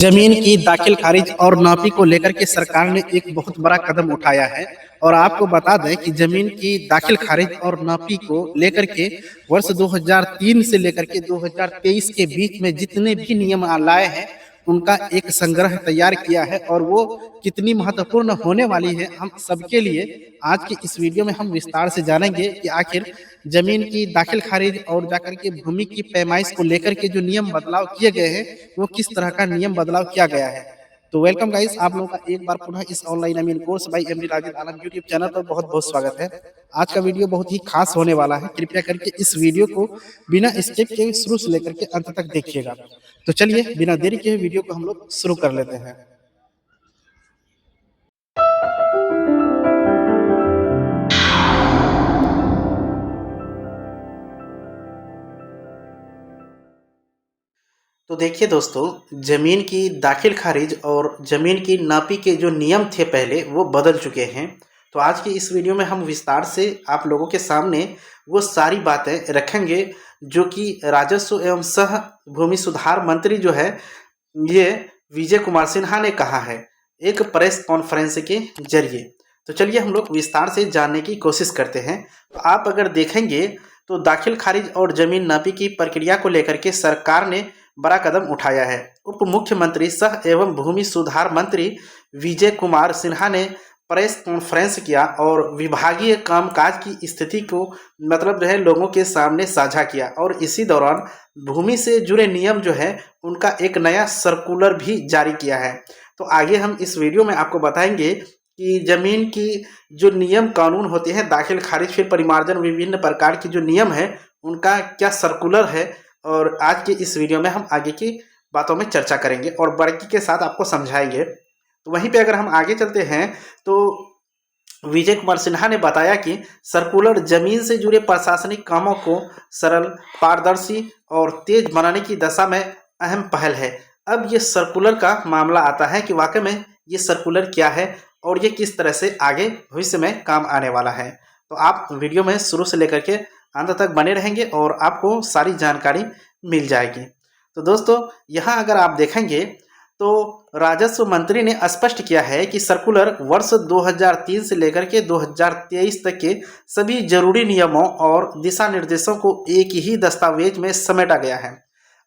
जमीन की दाखिल खारिज और नापी को लेकर के सरकार ने एक बहुत बड़ा कदम उठाया है। और आपको बता दें कि जमीन की दाखिल खारिज और नापी को लेकर के वर्ष 2003 से लेकर के 2023 के बीच में जितने भी नियम लाए हैं उनका एक संग्रह तैयार किया है। और वो कितनी महत्वपूर्ण होने वाली है हम सबके लिए आज की इस वीडियो में हम विस्तार से जानेंगे कि आखिर जमीन की दाखिल खारिज और जाकर के भूमि की पैमाइश को लेकर के जो नियम बदलाव किए गए हैं वो किस तरह का नियम बदलाव किया गया है। तो वेलकम गाइस, आप लोगों का एक बार पुनः इस online course by MD Rajeev Alam YouTube channel पर बहुत बहुत स्वागत है। आज का वीडियो बहुत ही खास होने वाला है। कृपया करके इस वीडियो को बिना स्किप के शुरू से लेकर के अंत तक देखिएगा। तो चलिए बिना देरी के वीडियो को हम लोग शुरू कर लेते हैं। तो देखिए दोस्तों, जमीन की दाखिल खारिज और जमीन की नापी के जो नियम थे पहले वो बदल चुके हैं। तो आज की इस वीडियो में हम विस्तार से आप लोगों के सामने वो सारी बातें रखेंगे जो कि राजस्व एवं सह भूमि सुधार मंत्री जो है ये विजय कुमार सिन्हा ने कहा है एक प्रेस कॉन्फ्रेंस के जरिए। तो चलिए हम लोग विस्तार से जानने की कोशिश करते हैं। तो आप अगर देखेंगे तो दाखिल खारिज और जमीन नापी की प्रक्रिया को लेकर के सरकार ने बड़ा कदम उठाया है। उप मुख्यमंत्री सह एवं भूमि सुधार मंत्री विजय कुमार सिन्हा ने प्रेस कॉन्फ्रेंस किया और विभागीय कामकाज की स्थिति को मतलब जो है लोगों के सामने साझा किया। और इसी दौरान भूमि से जुड़े नियम जो है उनका एक नया सर्कुलर भी जारी किया है। तो आगे हम इस वीडियो में आपको बताएंगे कि जमीन की जो नियम कानून होते हैं, दाखिल खारिज फिर परिमार्जन, विभिन्न प्रकार की जो नियम है उनका क्या सर्कुलर है। और आज के इस वीडियो में हम आगे की बातों में चर्चा करेंगे और बारीकी के साथ आपको समझाएंगे। तो वहीं पे अगर हम आगे चलते हैं तो विजय कुमार सिन्हा ने बताया कि सर्कुलर जमीन से जुड़े प्रशासनिक कामों को सरल, पारदर्शी और तेज बनाने की दिशा में अहम पहल है। अब ये सर्कुलर का मामला आता है कि वाकई में ये सर्कुलर क्या है और ये किस तरह से आगे भविष्य में काम आने वाला है। तो आप वीडियो में शुरू से लेकर के अंत तक बने रहेंगे और आपको सारी जानकारी मिल जाएगी। तो दोस्तों, यहाँ अगर आप देखेंगे तो राजस्व मंत्री ने स्पष्ट किया है कि सर्कुलर वर्ष 2003 से लेकर के 2023 तक के सभी जरूरी नियमों और दिशा निर्देशों को एक ही दस्तावेज में समेटा गया है।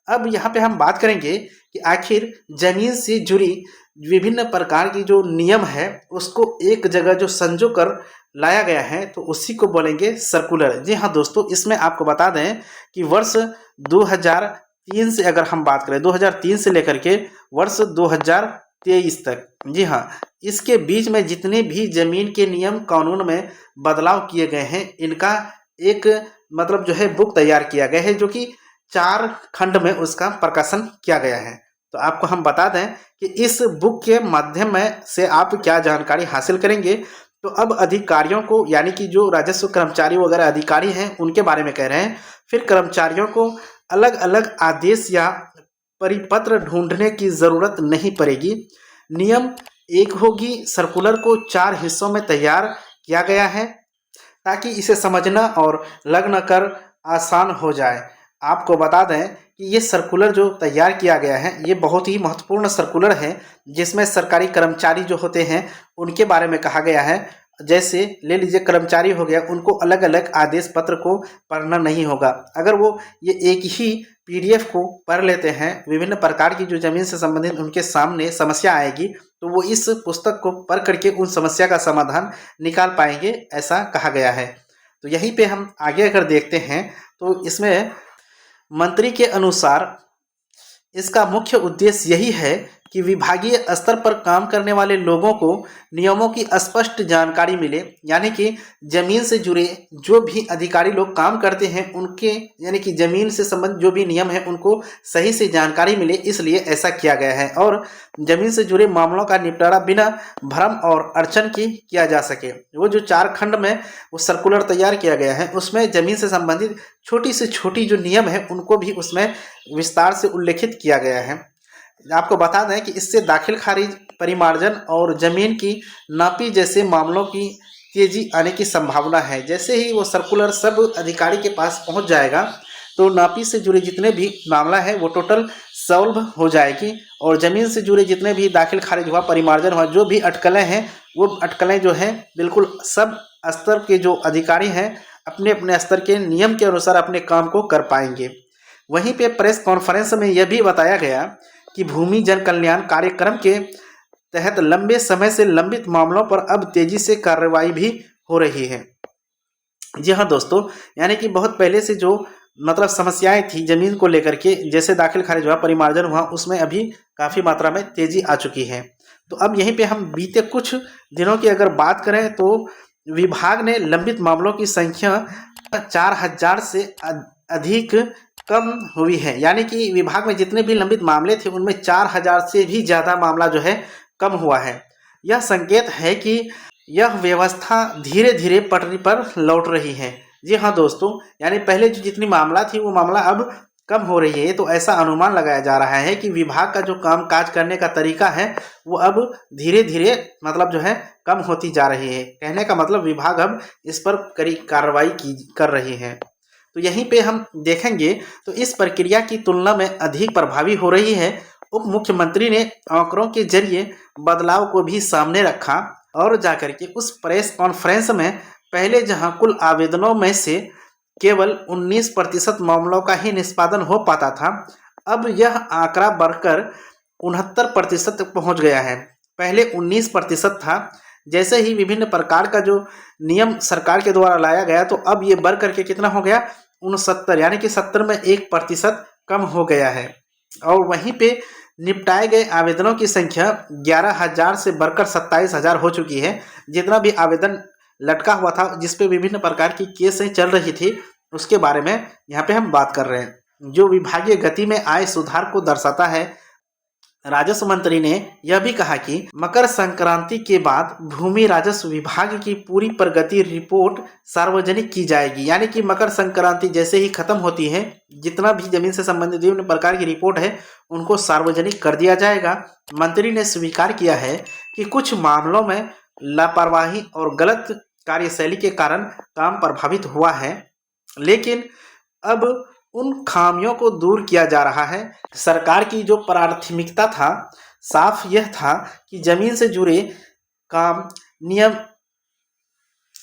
अब यहाँ पे हम बात करेंगे कि आखिर जमीन से जुड़ी विभिन्न प्रकार की जो नियम है उसको एक जगह जो संजो कर लाया गया है तो उसी को बोलेंगे सर्कुलर। जी हाँ दोस्तों, इसमें आपको बता दें कि वर्ष 2003 से अगर हम बात करें 2003 से लेकर के वर्ष 2023 तक, जी हाँ, इसके बीच में जितने भी जमीन के नियम कानून में बदलाव किए गए हैं इनका एक मतलब जो है बुक तैयार किया गया है जो कि 4 खंड में उसका प्रकाशन किया गया है। तो आपको हम बता दें कि इस बुक के माध्यम में से आप क्या जानकारी हासिल करेंगे। तो अब अधिकारियों को यानी कि जो राजस्व कर्मचारी वगैरह अधिकारी हैं उनके बारे में कह रहे हैं, फिर कर्मचारियों को अलग अलग आदेश या परिपत्र ढूंढने की ज़रूरत नहीं पड़ेगी। नियम एक होगी। सर्कुलर को 4 हिस्सों में तैयार किया गया है ताकि इसे समझना और लगना कर आसान हो जाए। आपको बता दें कि ये सर्कुलर जो तैयार किया गया है ये बहुत ही महत्वपूर्ण सर्कुलर है जिसमें सरकारी कर्मचारी जो होते हैं उनके बारे में कहा गया है। जैसे ले लीजिए कर्मचारी हो गया, उनको अलग अलग आदेश पत्र को पढ़ना नहीं होगा। अगर वो ये एक ही पीडीएफ को पढ़ लेते हैं, विभिन्न प्रकार की जो जमीन से संबंधित उनके सामने समस्या आएगी तो वो इस पुस्तक को पढ़ करके उन समस्या का समाधान निकाल पाएंगे, ऐसा कहा गया है। तो यहीं पे हम आगे अगर देखते हैं तो इसमें मंत्री के अनुसार इसका मुख्य उद्देश्य यही है कि विभागीय स्तर पर काम करने वाले लोगों को नियमों की स्पष्ट जानकारी मिले। यानी कि जमीन से जुड़े जो भी अधिकारी लोग काम करते हैं उनके यानी कि जमीन से संबंधित जो भी नियम है उनको सही से जानकारी मिले, इसलिए ऐसा किया गया है। और जमीन से जुड़े मामलों का निपटारा बिना भ्रम और अड़चन की किया जा सके। वो जो 4 खंड में वो सर्कुलर तैयार किया गया है उसमें जमीन से संबंधित छोटी से छोटी जो नियम है उनको भी उसमें विस्तार से उल्लेखित किया गया है। आपको बता दें कि इससे दाखिल खारिज, परिमार्जन और जमीन की नापी जैसे मामलों की तेजी आने की संभावना है। जैसे ही वो सर्कुलर सब अधिकारी के पास पहुंच जाएगा तो नापी से जुड़े जितने भी मामला है वो टोटल सॉल्व हो जाएगी और ज़मीन से जुड़े जितने भी दाखिल खारिज हुआ, परिमार्जन हुआ, जो भी अटकलें हैं वो अटकलें जो हैं बिल्कुल सब स्तर के जो अधिकारी हैं अपने अपने स्तर के नियम के अनुसार अपने काम को कर पाएंगे। वहीं पे प्रेस कॉन्फ्रेंस में यह भी बताया गया कि भूमि जन कल्याण कार्यक्रम के तहत लंबे समय से लंबित मामलों पर अब तेजी से कार्रवाई भी हो रही है। जी हाँ दोस्तों, यानी कि बहुत पहले से जो मतलब समस्याएं थी ज़मीन को लेकर के, जैसे दाखिल खारिज हुआ, परिमार्जन हुआ, उसमें अभी काफ़ी मात्रा में तेज़ी आ चुकी है। तो अब यहीं पे हम बीते कुछ दिनों की अगर बात करें तो विभाग ने लंबित मामलों की संख्या 4000 से अधिक कम हुई है। यानी कि विभाग में जितने भी लंबित मामले थे उनमें 4000 से भी ज़्यादा मामला जो है कम हुआ है। यह संकेत है कि यह व्यवस्था धीरे धीरे पटरी पर लौट रही है। जी हाँ दोस्तों, यानी पहले जो जितनी मामला थी वो मामला अब कम हो रही है। तो ऐसा अनुमान लगाया जा रहा है कि विभाग का जो काम काज करने का तरीका है वो अब धीरे धीरे मतलब जो है कम होती जा रही है। कहने का मतलब विभाग अब इस पर कड़ी कार्रवाई कर रही है। तो यहीं पे हम देखेंगे तो इस प्रक्रिया की तुलना में अधिक प्रभावी हो रही है। उप मुख्यमंत्री ने आंकड़ों के जरिए बदलाव को भी सामने रखा और जाकर के उस प्रेस कॉन्फ्रेंस में पहले जहां कुल आवेदनों में से केवल 19% मामलों का ही निष्पादन हो पाता था, अब यह आंकड़ा बढ़कर 69% तक पहुंच गया है। पहले 19% था। जैसे ही विभिन्न प्रकार का जो नियम सरकार के द्वारा लाया गया तो अब ये बढ़ करके कितना हो गया, 69, यानी कि 70 में 1% कम हो गया है। और वहीं पे निपटाए गए आवेदनों की संख्या 11,000 से बढ़कर 27,000 हो चुकी है। जितना भी आवेदन लटका हुआ था जिस पे विभिन्न प्रकार की केसें चल रही थी उसके बारे में यहाँ पे हम बात कर रहे हैं, जो विभागीय गति में आए सुधार को दर्शाता है। राजस्व मंत्री ने यह भी कहा कि मकर संक्रांति के बाद भूमि राजस्व विभाग की पूरी प्रगति रिपोर्ट सार्वजनिक की जाएगी। यानी कि मकर संक्रांति जैसे ही खत्म होती है जितना भी जमीन से संबंधित विभिन्न प्रकार की रिपोर्ट है उनको सार्वजनिक कर दिया जाएगा। मंत्री ने स्वीकार किया है कि कुछ मामलों में लापरवाही और गलत कार्यशैली के कारण काम प्रभावित हुआ है, लेकिन अब उन खामियों को दूर किया जा रहा है। सरकार की जो प्राथमिकता था साफ यह था कि जमीन से जुड़े काम नियम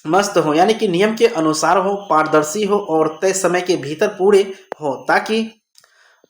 मस्त हो, यानी कि नियम के अनुसार हो, पारदर्शी हो और तय समय के भीतर पूरे हो, ताकि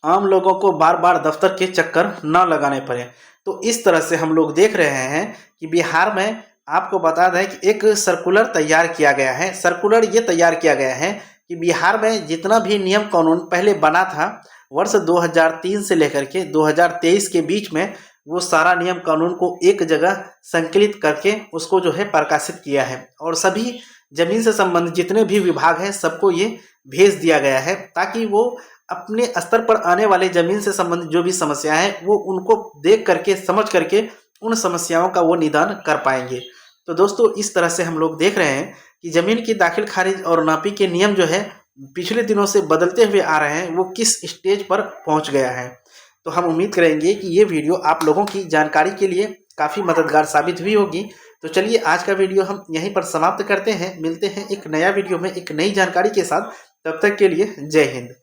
आम लोगों को बार बार दफ्तर के चक्कर न लगाने पड़े। तो इस तरह से हम लोग देख रहे हैं कि बिहार में आपको बता दें कि एक सर्कुलर तैयार किया गया है। सर्कुलर ये तैयार किया गया है कि बिहार में जितना भी नियम कानून पहले बना था वर्ष 2003 से लेकर के 2023 के बीच में, वो सारा नियम कानून को एक जगह संकलित करके उसको जो है प्रकाशित किया है और सभी जमीन से संबंधित जितने भी विभाग हैं सबको ये भेज दिया गया है, ताकि वो अपने स्तर पर आने वाले जमीन से संबंधित जो भी समस्या है वो उनको देख करके समझ करके उन समस्याओं का वो निदान कर पाएंगे। तो दोस्तों इस तरह से हम लोग देख रहे हैं कि ज़मीन की दाखिल खारिज और नापी के नियम जो है पिछले दिनों से बदलते हुए आ रहे हैं, वो किस स्टेज पर पहुंच गया है। तो हम उम्मीद करेंगे कि ये वीडियो आप लोगों की जानकारी के लिए काफ़ी मददगार साबित हुई होगी। तो चलिए आज का वीडियो हम यहीं पर समाप्त करते हैं। मिलते हैं एक नया वीडियो में एक नई जानकारी के साथ। तब तक के लिए जय हिंद।